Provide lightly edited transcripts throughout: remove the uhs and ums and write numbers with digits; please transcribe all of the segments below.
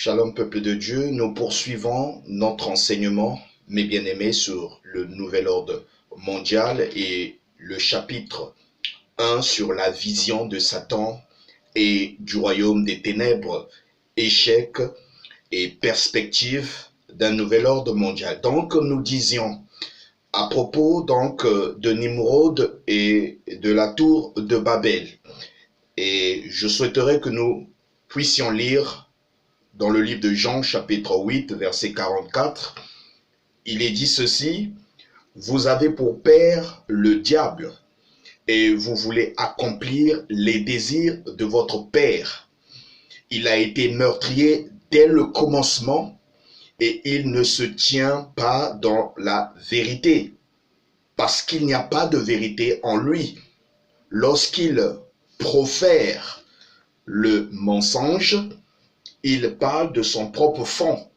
Shalom peuple de Dieu, nous poursuivons notre enseignement, mes bien-aimés, sur le nouvel ordre mondial et le chapitre 1 sur la vision de Satan et du royaume des ténèbres, échec et perspective d'un nouvel ordre mondial. Donc nous disions à propos de Nimrod et de la tour de Babel. Et je souhaiterais que nous puissions lire dans le livre de Jean, chapitre 8, verset 44, il est dit ceci: vous avez pour père le diable, et vous voulez accomplir les désirs de votre père. Il a été meurtrier dès le commencement, et il ne se tient pas dans la vérité, parce qu'il n'y a pas de vérité en lui. Lorsqu'il profère le mensonge, il parle de son propre fond,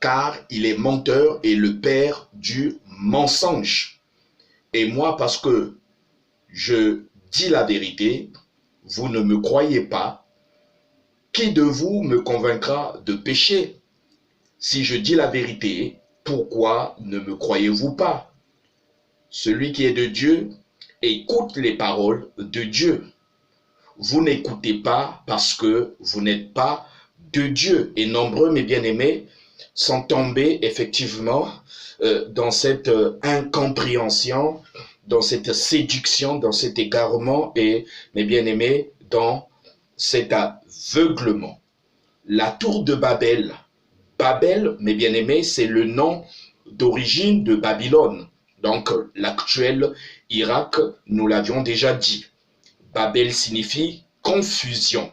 car il est menteur et le père du mensonge. Et moi, parce que je dis la vérité, vous ne me croyez pas. Qui de vous me convaincra de péché? Si je dis la vérité, pourquoi ne me croyez-vous pas? Celui qui est de Dieu écoute les paroles de Dieu. Vous n'écoutez pas parce que vous n'êtes pas de Dieu. Et nombreux, mes bien-aimés, sont tombés effectivement dans cette incompréhension, dans cette séduction, dans cet égarement et, mes bien-aimés, dans cet aveuglement. La tour de Babel. Babel, mes bien-aimés, c'est le nom d'origine de Babylone. Donc, l'actuel Irak, nous l'avions déjà dit. Babel signifie confusion.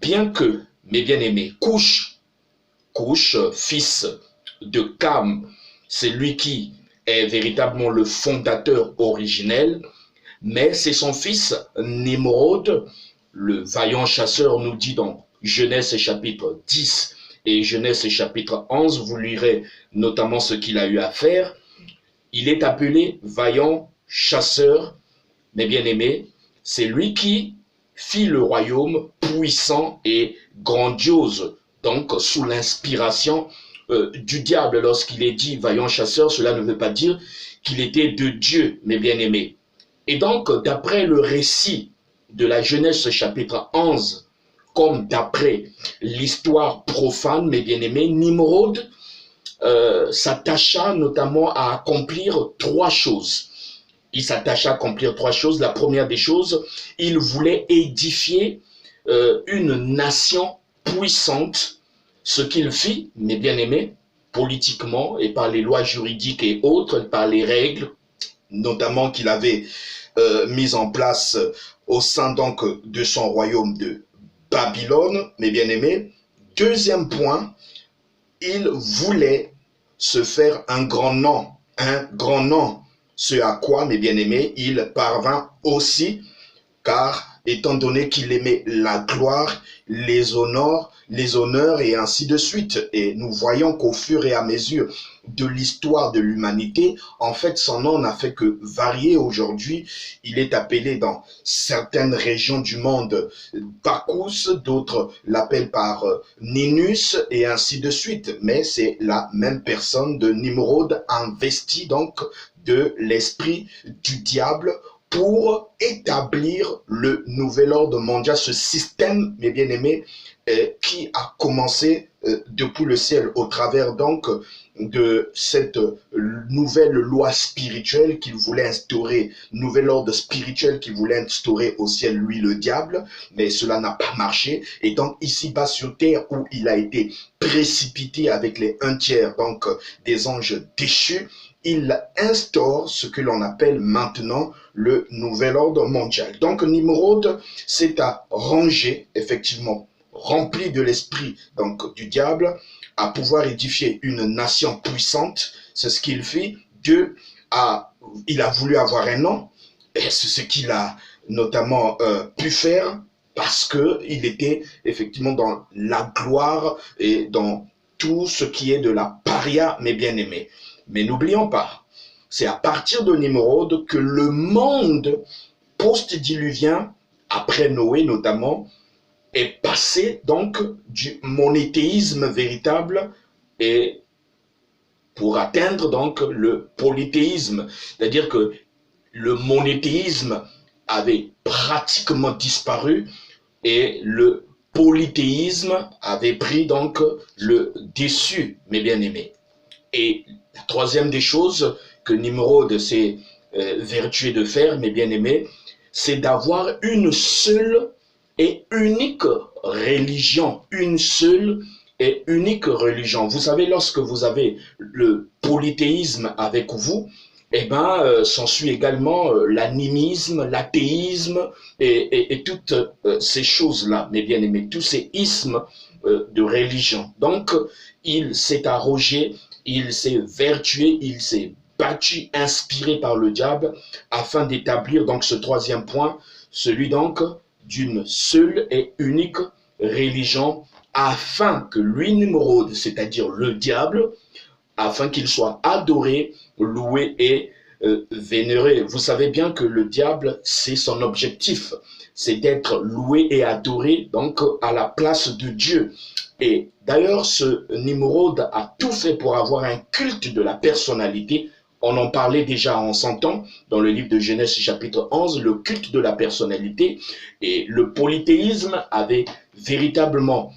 Bien que, mes bien-aimés, Couche, fils de Cam, c'est lui qui est véritablement le fondateur originel, mais c'est son fils Nimrod, le vaillant chasseur, nous dit dans Genèse chapitre 10 et Genèse chapitre 11, vous lirez notamment ce qu'il a eu à faire. Il est appelé vaillant chasseur, mes bien-aimés, c'est lui qui fit le royaume puissant et grandiose, donc sous l'inspiration du diable. Lorsqu'il est dit vaillant chasseur, cela ne veut pas dire qu'il était de Dieu, mes bien-aimés. Et donc, d'après le récit de la Genèse chapitre 11, comme d'après l'histoire profane, mes bien-aimés, Nimrod s'attacha notamment à accomplir trois choses. Il s'attacha à accomplir trois choses. La première des choses, il voulait édifier une nation puissante. Ce qu'il fit, mes bien-aimés, politiquement et par les lois juridiques et autres, par les règles, notamment qu'il avait mises en place au sein donc de son royaume de Babylone, mes bien-aimés. Deuxième point, il voulait se faire un grand nom, ce à quoi, mes bien-aimés, il parvint aussi, car étant donné qu'il aimait la gloire, les honneurs et ainsi de suite. Et nous voyons qu'au fur et à mesure de l'histoire de l'humanité, en fait, son nom n'a fait que varier. Aujourd'hui, il est appelé dans certaines régions du monde Bacchus, d'autres l'appellent par Ninus et ainsi de suite. Mais c'est la même personne de Nimrod, investi donc de l'esprit du diable pour établir le nouvel ordre mondial, ce système, mes bien-aimés, qui a commencé depuis le ciel au travers donc de cette nouvelle loi spirituelle qu'il voulait instaurer, nouvel ordre spirituel qu'il voulait instaurer au ciel, lui le diable, mais cela n'a pas marché. Et donc ici-bas sur terre où il a été précipité avec les 1/3 donc des anges déchus, il instaure ce que l'on appelle maintenant le nouvel ordre mondial. Donc Nimrod s'est arrangé, effectivement, rempli de l'esprit donc du diable, à pouvoir édifier une nation puissante. C'est ce qu'il fit. Il a voulu avoir un nom, et c'est ce qu'il a notamment pu faire, parce qu'il était effectivement dans la gloire et dans tout ce qui est de la paria, mes bien-aimés. Mais n'oublions pas, c'est à partir de Nimrod que le monde post-diluvien, après Noé notamment, est passé donc du monothéisme véritable et pour atteindre donc le polythéisme. C'est-à-dire que le monothéisme avait pratiquement disparu et le polythéisme avait pris donc le dessus, mes bien-aimés. Et la troisième des choses que Nimrod s'est vertué de faire, mes bien-aimés, c'est d'avoir une seule et unique religion, une seule et unique religion. Vous savez, lorsque vous avez le polythéisme avec vous, eh ben, s'ensuit également l'animisme, l'athéisme et toutes ces choses-là, mes bien-aimés, tous ces ismes de religion. Donc, il s'est arrogé, il s'est vertué, il s'est battu, inspiré par le diable, afin d'établir donc ce troisième point, celui donc d'une seule et unique religion, afin que lui, Nimrod, c'est-à-dire le diable, afin qu'il soit adoré, loué et vénéré. Vous savez bien que le diable, c'est son objectif, c'est d'être loué et adoré donc à la place de Dieu. Et d'ailleurs, ce Nimrod a tout fait pour avoir un culte de la personnalité. On en parlait déjà en son temps dans le livre de Genèse chapitre 11, le culte de la personnalité. Et le polythéisme avait véritablement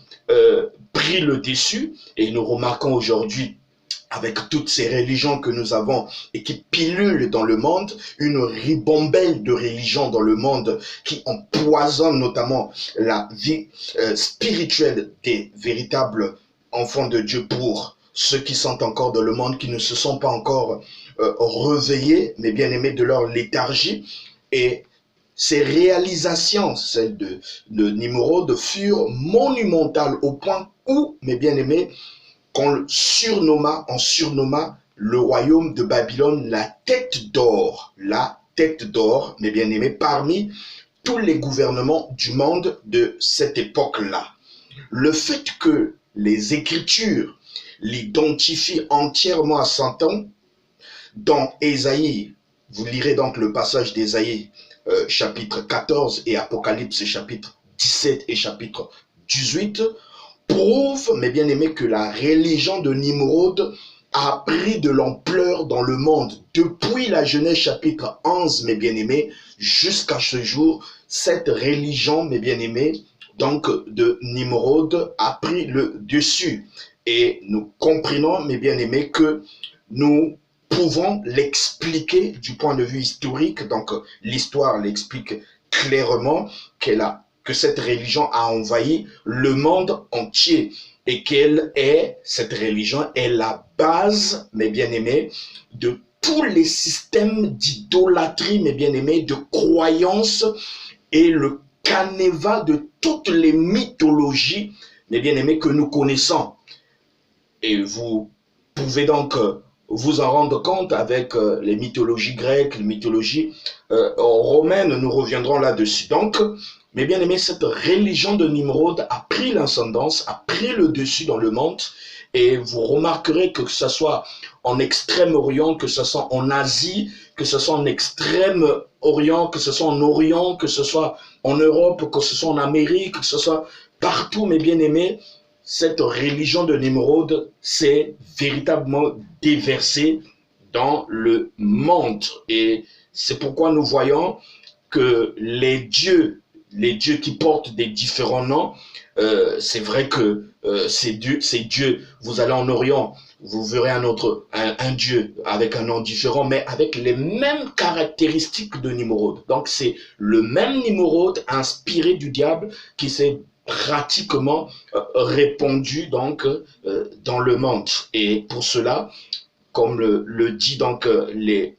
pris le dessus. Et nous remarquons aujourd'hui, avec toutes ces religions que nous avons et qui pilulent dans le monde, une ribambelle de religions dans le monde qui empoisonnent notamment la vie spirituelle des véritables enfants de Dieu pour ceux qui sont encore dans le monde, qui ne se sont pas encore réveillés, mais bien aimés de leur léthargie. Et ces réalisations, celles de Nimrod, furent monumentales au point où, mes bien-aimés, on surnomma le royaume de Babylone la tête d'or, mes bien-aimés, parmi tous les gouvernements du monde de cette époque-là. Le fait que les Écritures l'identifient entièrement à Satan, dans Ésaïe, vous lirez donc le passage d'Ésaïe chapitre 14 et Apocalypse chapitre 17 et chapitre 18, prouve, mes bien-aimés, que la religion de Nimrod a pris de l'ampleur dans le monde. Depuis la Genèse chapitre 11, mes bien-aimés, jusqu'à ce jour, cette religion, mes bien-aimés, donc de Nimrod, a pris le dessus. Et nous comprenons, mes bien-aimés, que nous pouvons l'expliquer du point de vue historique. Donc l'histoire l'explique clairement que cette religion a envahi le monde entier et cette religion est la base, mes bien-aimés, de tous les systèmes d'idolâtrie, mes bien-aimés, de croyances et le canevas de toutes les mythologies, mes bien-aimés, que nous connaissons. Et vous pouvez donc vous en rendre compte avec les mythologies grecques, les mythologies romaines, nous reviendrons là-dessus. Donc, mes bien-aimés, cette religion de Nimrod a pris l'ascendance, a pris le dessus dans le monde, et vous remarquerez que ce soit en Extrême-Orient, que ce soit en Asie, que ce soit en Extrême-Orient, que ce soit en Orient, que ce soit en Europe, que ce soit en Amérique, que ce soit partout, mes bien-aimés, cette religion de Nimrod s'est véritablement déversée dans le monde. Et c'est pourquoi nous voyons que les dieux qui portent des différents noms, c'est vrai que ces dieux, vous allez en Orient, vous verrez un dieu avec un nom différent, mais avec les mêmes caractéristiques de Nimrod. Donc c'est le même Nimrod inspiré du diable qui s'est pratiquement répandu donc dans le monde. Et pour cela, comme le dit donc les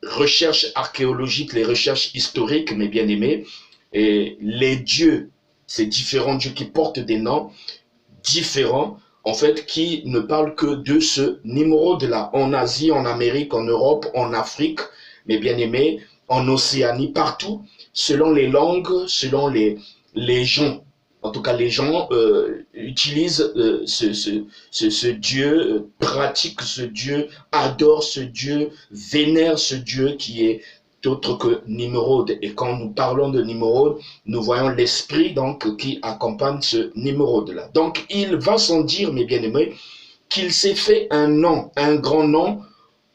recherches archéologiques, les recherches historiques, mes bien-aimés, et les dieux, ces différents dieux qui portent des noms différents, en fait, qui ne parlent que de ce Nimrod-là, en Asie, en Amérique, en Europe, en Afrique, mes bien-aimés, en Océanie, partout, selon les langues, selon les gens. En tout cas, les gens utilisent ce Dieu, pratiquent ce Dieu, adorent ce Dieu, vénèrent ce Dieu qui est d'autre que Nimrod. Et quand nous parlons de Nimrod, nous voyons l'esprit donc qui accompagne ce Nimrod-là. Donc il va sans dire, mes bien-aimés, qu'il s'est fait un nom, un grand nom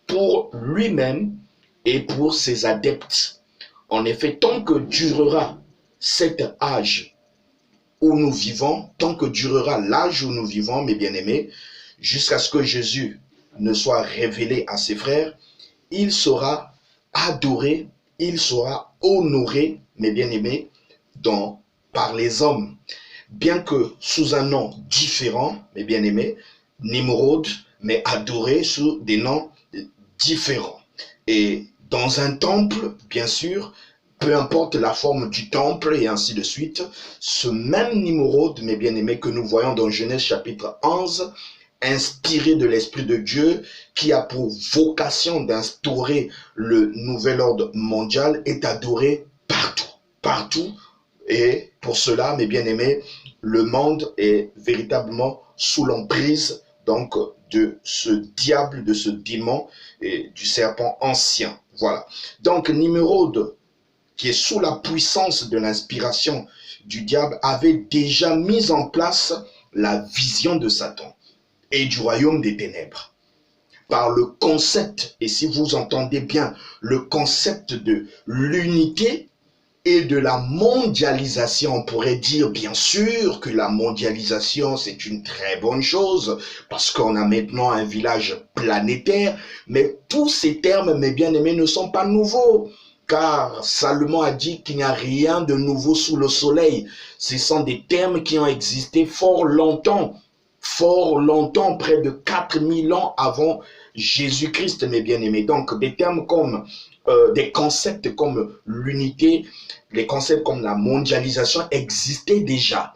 pour lui-même et pour ses adeptes. En effet, tant que durera cet âge où nous vivons, tant que durera l'âge où nous vivons, mes bien-aimés, jusqu'à ce que Jésus ne soit révélé à ses frères, il sera adoré, il sera honoré, mes bien-aimés, par les hommes. Bien que sous un nom différent, mes bien-aimés, Nimrod, mais adoré sous des noms différents. Et dans un temple, bien sûr, peu importe la forme du temple et ainsi de suite, ce même Nimrod, mes bien-aimés, que nous voyons dans Genèse chapitre 11, inspiré de l'Esprit de Dieu, qui a pour vocation d'instaurer le nouvel ordre mondial, est adoré partout, partout. Et pour cela, mes bien-aimés, le monde est véritablement sous l'emprise donc de ce diable, de ce démon et du serpent ancien. Voilà. Donc Nimrod, qui est sous la puissance de l'inspiration du diable, avait déjà mis en place la vision de Satan et du royaume des ténèbres. Par le concept, et si vous entendez bien, le concept de l'unité et de la mondialisation. On pourrait dire bien sûr que la mondialisation c'est une très bonne chose parce qu'on a maintenant un village planétaire, mais tous ces termes, mes bien-aimés, ne sont pas nouveaux. Car Salomon a dit qu'il n'y a rien de nouveau sous le soleil. Ce sont des termes qui ont existé fort longtemps, près de 4000 ans avant Jésus-Christ, mes bien-aimés. Donc des termes comme des concepts comme l'unité, les concepts comme la mondialisation existaient déjà.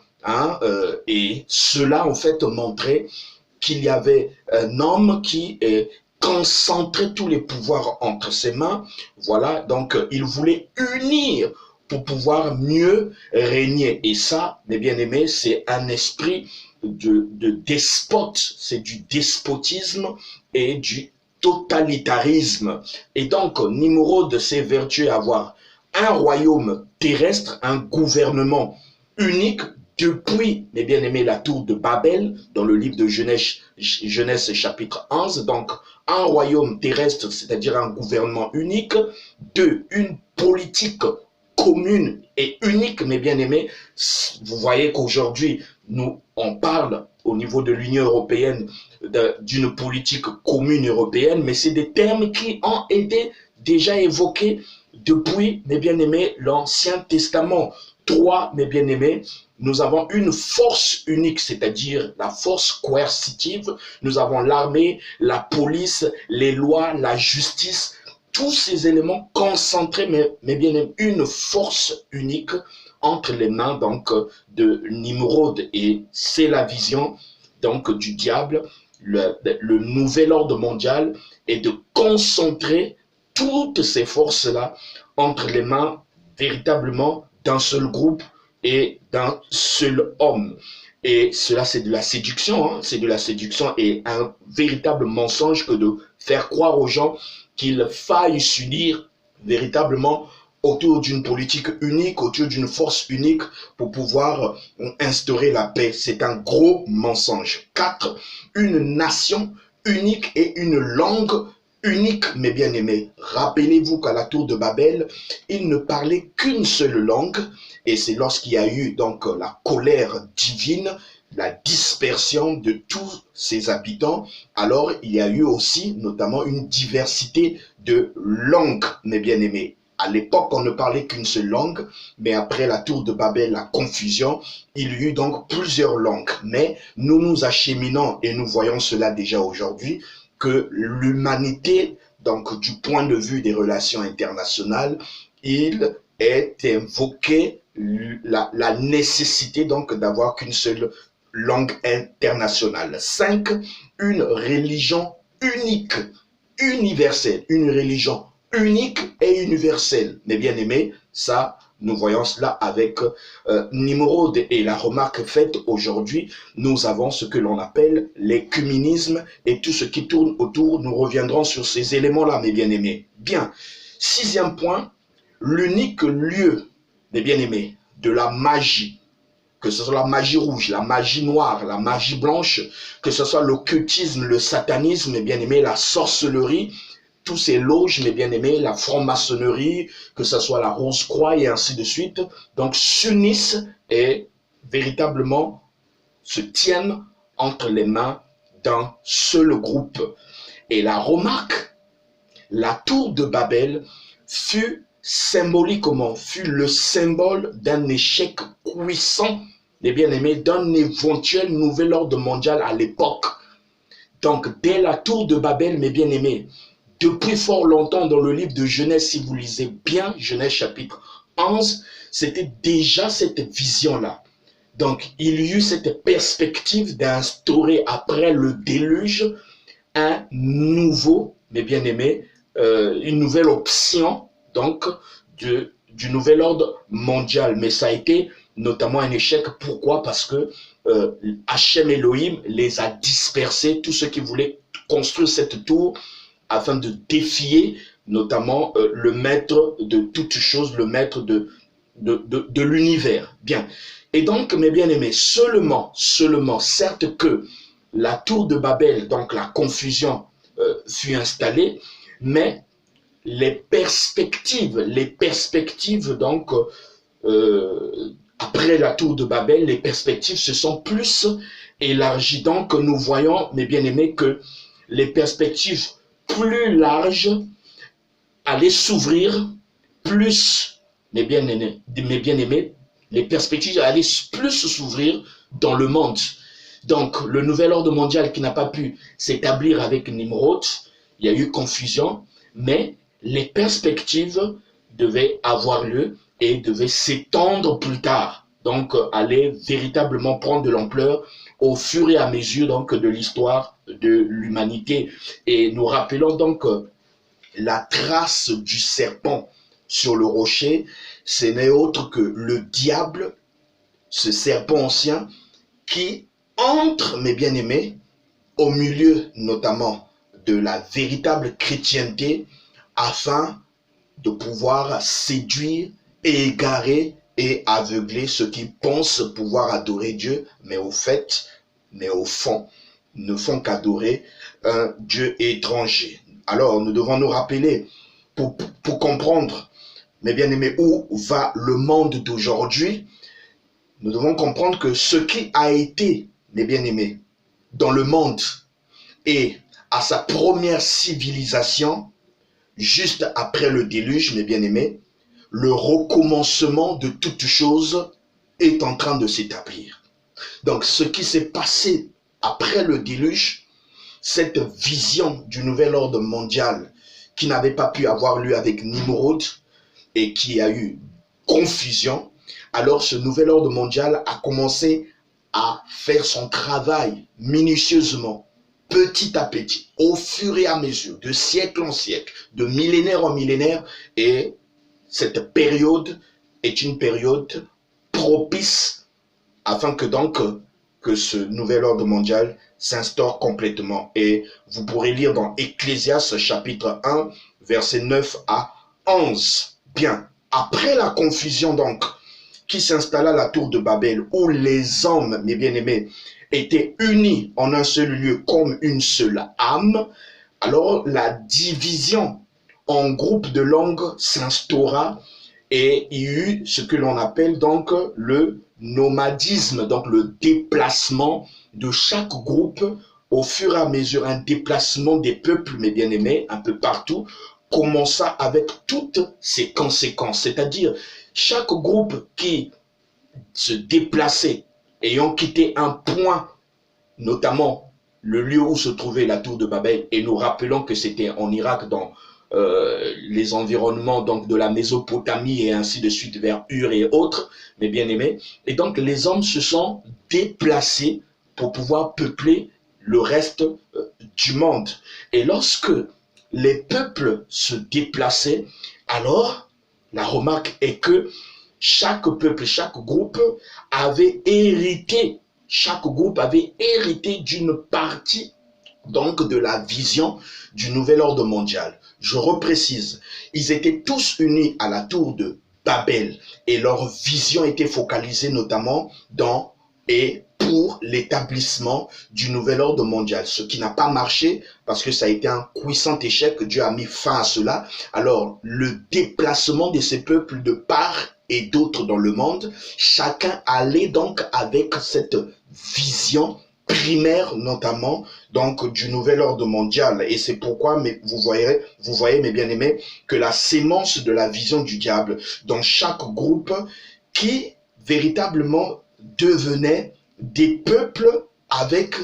Et cela, en fait, montrait qu'il y avait un homme qui concentrait tous les pouvoirs entre ses mains. Voilà, donc il voulait unir pour pouvoir mieux régner. Et ça, mes bien-aimés, c'est un esprit de despote, c'est du despotisme et du totalitarisme. Et donc, Nimrod s'évertuait à avoir un royaume terrestre, un gouvernement unique depuis, mes bien-aimés, la tour de Babel, dans le livre de Genèse chapitre 11. Donc, un royaume terrestre, c'est-à-dire un gouvernement unique. Deux, une politique commune et unique, mes bien-aimés. Vous voyez qu'aujourd'hui, on parle au niveau de l'Union européenne d'une politique commune européenne, mais c'est des termes qui ont été déjà évoqués depuis, mes bien-aimés, l'Ancien Testament. Trois, mes bien-aimés, nous avons une force unique, c'est-à-dire la force coercitive. Nous avons l'armée, la police, les lois, la justice, tous ces éléments concentrés, mes bien-aimés, une force unique entre les mains donc de Nimrod. Et c'est la vision donc du diable. Le nouvel ordre mondial est de concentrer toutes ces forces-là entre les mains véritablement d'un seul groupe et d'un seul homme. Et cela, c'est de la séduction, c'est de la séduction et un véritable mensonge que de faire croire aux gens qu'il faille s'unir véritablement autour d'une politique unique, autour d'une force unique pour pouvoir instaurer la paix. C'est un gros mensonge. 4. Une nation unique et une langue unique, mes bien-aimés. Rappelez-vous qu'à la tour de Babel, il ne parlait qu'une seule langue, et c'est lorsqu'il y a eu donc la colère divine, la dispersion de tous ses habitants, alors il y a eu aussi notamment une diversité de langues, mes bien-aimés. À l'époque, on ne parlait qu'une seule langue, mais après la tour de Babel, la confusion, il y eut donc plusieurs langues. Mais nous nous acheminons, et nous voyons cela déjà aujourd'hui, que l'humanité, donc du point de vue des relations internationales, il est invoqué la nécessité donc d'avoir qu'une seule langue internationale. 5. Une religion unique, universelle, une religion unique et universelle. Mais bien aimés, ça, nous voyons cela avec Nimrod. Et la remarque faite aujourd'hui, nous avons ce que l'on appelle l'écuménisme et tout ce qui tourne autour. Nous reviendrons sur ces éléments-là, mes bien-aimés. Bien. Sixième point, l'unique lieu, mes bien-aimés, de la magie, que ce soit la magie rouge, la magie noire, la magie blanche, que ce soit l'occultisme, le satanisme, mes bien-aimés, la sorcellerie, tous ces loges, mes bien-aimés, la franc-maçonnerie, que ce soit la Rose-Croix et ainsi de suite, donc s'unissent et véritablement se tiennent entre les mains d'un seul groupe. Et la remarque, la tour de Babel fut symboliquement, fut le symbole d'un échec puissant, les bien-aimés, d'un éventuel nouvel ordre mondial à l'époque. Donc, dès la tour de Babel, mes bien-aimés, depuis fort longtemps dans le livre de Genèse, si vous lisez bien, Genèse chapitre 11, c'était déjà cette vision-là. Donc, il y eut cette perspective d'instaurer après le déluge un nouveau, mes bien-aimés, une nouvelle option, donc, du nouvel ordre mondial. Mais ça a été notamment un échec. Pourquoi? Parce que Hachem Elohim les a dispersés, tous ceux qui voulaient construire cette tour, afin de défier notamment le maître de toutes choses, le maître de l'univers. Bien. Et donc, mes bien-aimés, seulement, certes que la tour de Babel, donc la confusion fut installée, mais les perspectives donc, après la tour de Babel, les perspectives se sont plus élargies. Donc, nous voyons, mes bien-aimés, que les perspectives plus larges allaient s'ouvrir, plus, mes bien-aimés, les perspectives allaient plus s'ouvrir dans le monde. Donc, le nouvel ordre mondial qui n'a pas pu s'établir avec Nimrod, il y a eu confusion, mais les perspectives devaient avoir lieu et devaient s'étendre plus tard. Donc, aller véritablement prendre de l'ampleur au fur et à mesure donc, de l'histoire de l'humanité. Et nous rappelons donc la trace du serpent sur le rocher, ce n'est autre que le diable, ce serpent ancien, qui entre, mes bien-aimés, au milieu notamment de la véritable chrétienté, afin de pouvoir séduire et égarer et aveugler ceux qui pensent pouvoir adorer Dieu, mais au fond, ne font qu'adorer un Dieu étranger. Alors, nous devons nous rappeler, pour comprendre, mes bien-aimés, où va le monde d'aujourd'hui, nous devons comprendre que ce qui a été, mes bien-aimés, dans le monde et à sa première civilisation, juste après le déluge, mes bien-aimés, le recommencement de toutes choses est en train de s'établir. Donc, ce qui s'est passé après le déluge, cette vision du nouvel ordre mondial qui n'avait pas pu avoir lieu avec Nimrod et qui a eu confusion, alors ce nouvel ordre mondial a commencé à faire son travail minutieusement, petit à petit, au fur et à mesure, de siècle en siècle, de millénaire en millénaire, et cette période est une période propice afin que donc que ce nouvel ordre mondial s'instaure complètement. Et vous pourrez lire dans Ecclésiaste chapitre 1, versets 9 à 11. Bien, après la confusion donc, qui s'installa à la tour de Babel, où les hommes, mes bien-aimés, étaient unis en un seul lieu comme une seule âme, alors la division en groupes de langues s'instaura et il y eut ce que l'on appelle donc le nomadisme, donc le déplacement de chaque groupe au fur et à mesure, un déplacement des peuples, mes bien-aimés, un peu partout, commença avec toutes ses conséquences, c'est-à-dire chaque groupe qui se déplaçait, ayant quitté un point, notamment le lieu où se trouvait la tour de Babel, et nous rappelons que c'était en Irak, dans les environnements donc de la Mésopotamie et ainsi de suite vers Ur et autres, mes bien-aimés. Et donc les hommes se sont déplacés pour pouvoir peupler le reste du monde. Et lorsque les peuples se déplaçaient, alors la remarque est que chaque peuple, chaque groupe avait hérité, d'une partie donc de la vision du nouvel ordre mondial. je reprécise, ils étaient tous unis à la tour de Babel et leur vision était focalisée notamment dans et pour l'établissement du nouvel ordre mondial, ce qui n'a pas marché parce que ça a été un puissant échec. Dieu a mis fin à cela. Alors, le déplacement de ces peuples de part et d'autre dans le monde, chacun allait donc avec cette vision primaire notamment donc du nouvel ordre mondial. Et c'est pourquoi mais vous voyez mes bien-aimés que la sémence de la vision du diable dans chaque groupe qui véritablement devenaient des peuples avec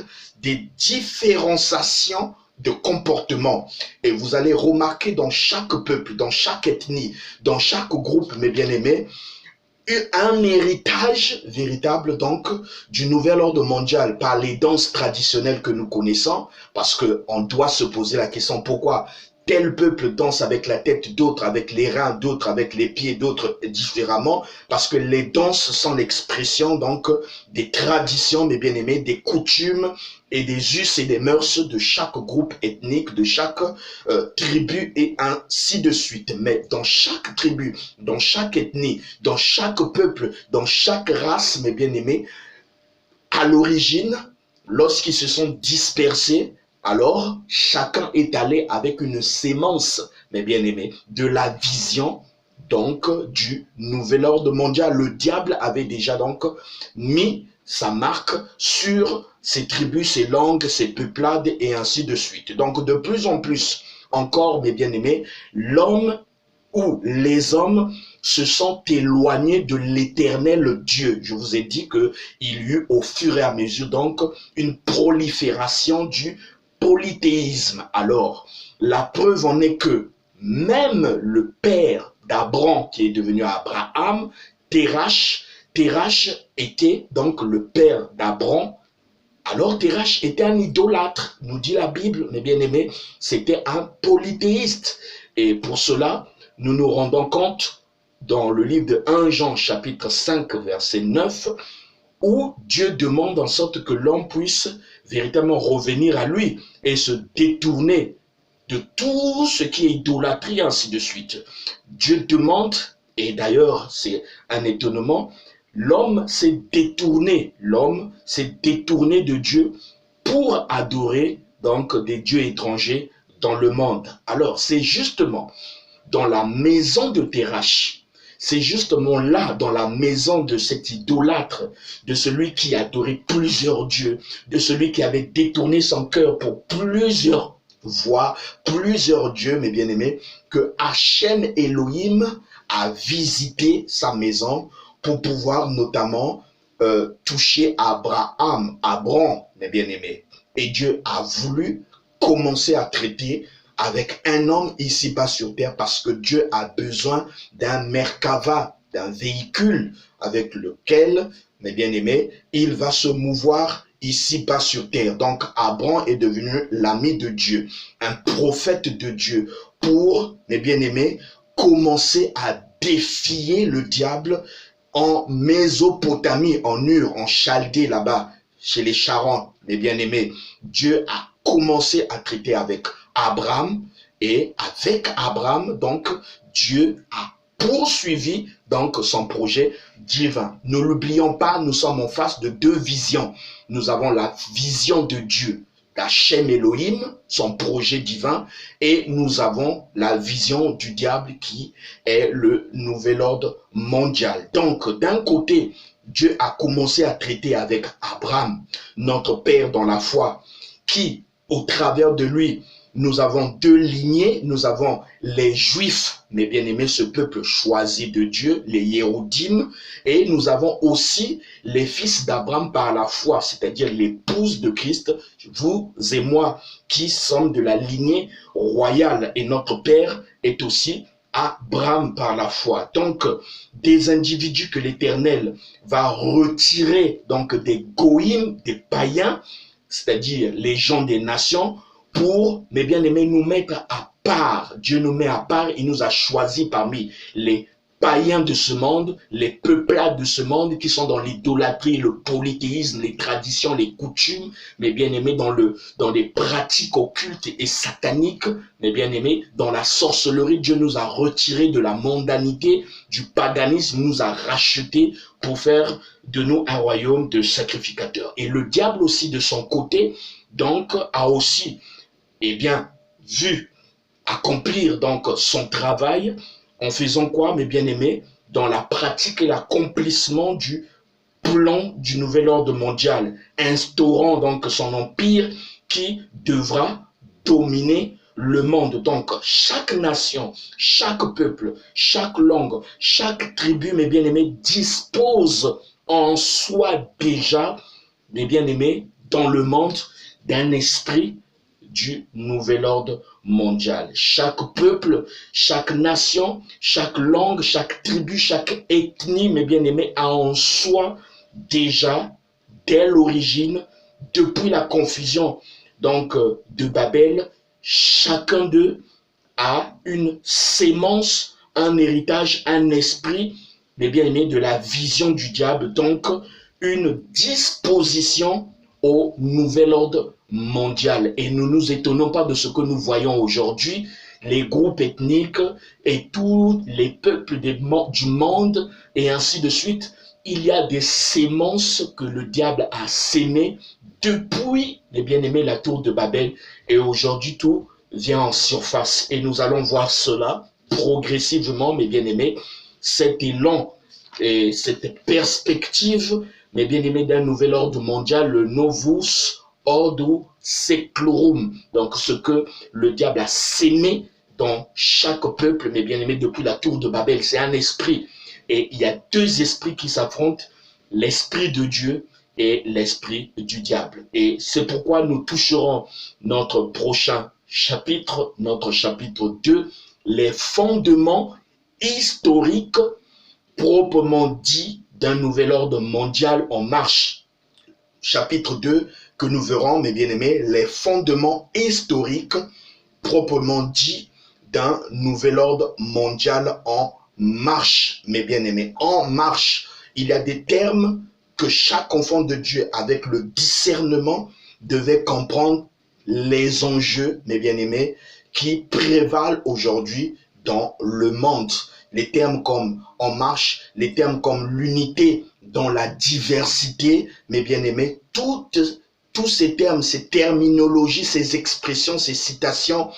des différenciations de comportement. Et vous allez remarquer dans chaque peuple, dans chaque ethnie, dans chaque groupe, mes bien-aimés, un héritage véritable donc du nouvel ordre mondial par les danses traditionnelles que nous connaissons, parce qu'on doit se poser la question pourquoi tel peuple danse avec la tête, d'autres avec les reins, d'autres avec les pieds, d'autres différemment, parce que les danses sont l'expression donc des traditions, mes bien-aimés, des coutumes et des us et des mœurs de chaque groupe ethnique, de chaque tribu et ainsi de suite. Mais dans chaque tribu, dans chaque ethnie, dans chaque peuple, dans chaque race, mes bien-aimés, à l'origine, lorsqu'ils se sont dispersés, alors chacun est allé avec une sémence, mes bien-aimés, de la vision donc du nouvel ordre mondial. Le diable avait déjà donc mis sa marque sur ces tribus, ces langues, ces peuplades et ainsi de suite. Donc de plus en plus encore, mes bien-aimés, l'homme ou les hommes se sont éloignés de l'éternel Dieu. Je vous ai dit qu'il y eut au fur et à mesure donc une prolifération du polythéisme. Alors, la preuve en est que même le père d'Abraham, qui est devenu Abraham, Terach était donc le père d'Abraham. Alors Terach était un idolâtre, nous dit la Bible, mes bien-aimés, c'était un polythéiste. Et pour cela, nous nous rendons compte dans le livre de 1 Jean, chapitre 5, verset 9, où Dieu demande en sorte que l'homme puisse véritablement revenir à lui et se détourner de tout ce qui est idolâtrie, ainsi de suite. Dieu demande, et d'ailleurs c'est un étonnement, l'homme s'est détourné de Dieu pour adorer donc des dieux étrangers dans le monde. Alors c'est justement dans la maison de Terach, c'est justement là, dans la maison de cet idolâtre, de celui qui adorait plusieurs dieux, de celui qui avait détourné son cœur pour plusieurs voies, plusieurs dieux, mes bien-aimés, que Hachem Elohim a visité sa maison pour pouvoir notamment toucher Abraham, mes bien-aimés. Et Dieu a voulu commencer à traiter avec un homme ici-bas sur terre parce que Dieu a besoin d'un Merkava, d'un véhicule avec lequel, mes bien-aimés, il va se mouvoir ici-bas sur terre. Donc, Abraham est devenu l'ami de Dieu, un prophète de Dieu pour, mes bien-aimés, commencer à défier le diable en Mésopotamie, en Ur, en Chaldée, là-bas, chez les Charons, mes bien-aimés. Dieu a commencé à traiter avec Abraham et avec Abraham, donc, Dieu a poursuivi donc son projet divin. Ne l'oublions pas, nous sommes en face de deux visions. Nous avons la vision de Dieu, d'Hachem Elohim, son projet divin, et nous avons la vision du diable qui est le nouvel ordre mondial. Donc, d'un côté, Dieu a commencé à traiter avec Abraham, notre père dans la foi, qui, au travers de lui, nous avons deux lignées, nous avons les Juifs, mes bien-aimés, ce peuple choisi de Dieu, les Yéhoudim, et nous avons aussi les fils d'Abraham par la foi, c'est-à-dire l'épouse de Christ, vous et moi, qui sommes de la lignée royale, et notre père est aussi Abraham par la foi. Donc, des individus que l'Éternel va retirer, donc des goïms, des païens, c'est-à-dire les gens des nations, pour, mes bien-aimés, nous mettre à part. Dieu nous met à part, il nous a choisis parmi les païens de ce monde, les peuplades de ce monde qui sont dans l'idolâtrie, le polythéisme, les traditions, les coutumes, mes bien-aimés, dans les pratiques occultes et sataniques, mes bien-aimés, dans la sorcellerie. Dieu nous a retirés de la mondanité, du paganisme, nous a rachetés pour faire de nous un royaume de sacrificateurs. Et le diable aussi, de son côté, donc, a aussi, eh bien, vu accomplir donc son travail en faisant quoi, mes bien-aimés? Dans la pratique et l'accomplissement du plan du nouvel ordre mondial, instaurant donc son empire qui devra dominer le monde. Donc, chaque nation, chaque peuple, chaque langue, chaque tribu, mes bien-aimés, dispose en soi déjà, mes bien-aimés, dans le monde, d'un esprit du nouvel ordre mondial. Chaque peuple, chaque nation, chaque langue, chaque tribu, chaque ethnie, mes bien-aimés, a en soi déjà, dès l'origine, depuis la confusion donc de Babel, chacun d'eux a une sémence, un héritage, un esprit, mes bien-aimés, de la vision du diable, donc une disposition au nouvel ordre mondial. Et nous ne nous étonnons pas de ce que nous voyons aujourd'hui, les groupes ethniques et tous les peuples du monde et ainsi de suite. Il y a des sémences que le diable a sémées depuis, les bien-aimés, la tour de Babel. Et aujourd'hui, tout vient en surface. Et nous allons voir cela progressivement, mes bien-aimés, cet élan et cette perspective, mes bien-aimés, d'un nouvel ordre mondial, le Novus Ordo Seclorum. Donc, ce que le diable a sémé dans chaque peuple, mes bien-aimés, depuis la tour de Babel, c'est un esprit. Et il y a deux esprits qui s'affrontent, l'esprit de Dieu et l'esprit du diable. Et c'est pourquoi nous toucherons notre prochain chapitre, notre chapitre 2, les fondements historiques proprement dit d'un nouvel ordre mondial en marche. Chapitre 2, que nous verrons, mes bien-aimés, les fondements historiques proprement dit d'un nouvel ordre mondial en marche, mes bien-aimés, en marche. Il y a des termes que chaque enfant de Dieu, avec le discernement, devait comprendre les enjeux, mes bien-aimés, qui prévalent aujourd'hui dans le monde. Les termes comme en marche, les termes comme l'unité dans la diversité, mes bien-aimés, tous ces termes, ces terminologies, ces expressions, ces citations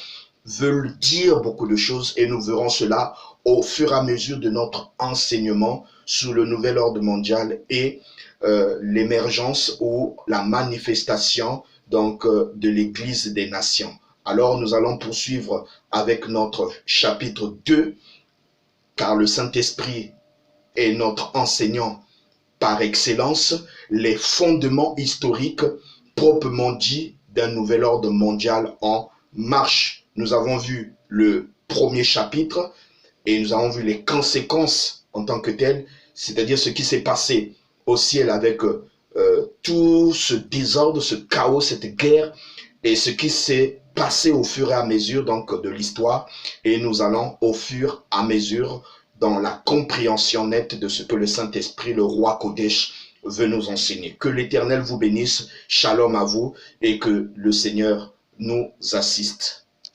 veulent dire beaucoup de choses et nous verrons cela au fur et à mesure de notre enseignement sur le nouvel ordre mondial et l'émergence ou la manifestation donc de l'Église des nations. Alors nous allons poursuivre avec notre chapitre 2, car le Saint-Esprit est notre enseignant par excellence, les fondements historiques proprement dit d'un nouvel ordre mondial en marche. Nous avons vu le premier chapitre et nous avons vu les conséquences en tant que telles, c'est-à-dire ce qui s'est passé au ciel avec tout ce désordre, ce chaos, cette guerre et ce qui s'est passé au fur et à mesure donc de l'histoire. Et nous allons au fur et à mesure dans la compréhension nette de ce que le Saint-Esprit, le roi Kodesh, veut nous enseigner. Que l'Éternel vous bénisse, shalom à vous et que le Seigneur nous assiste.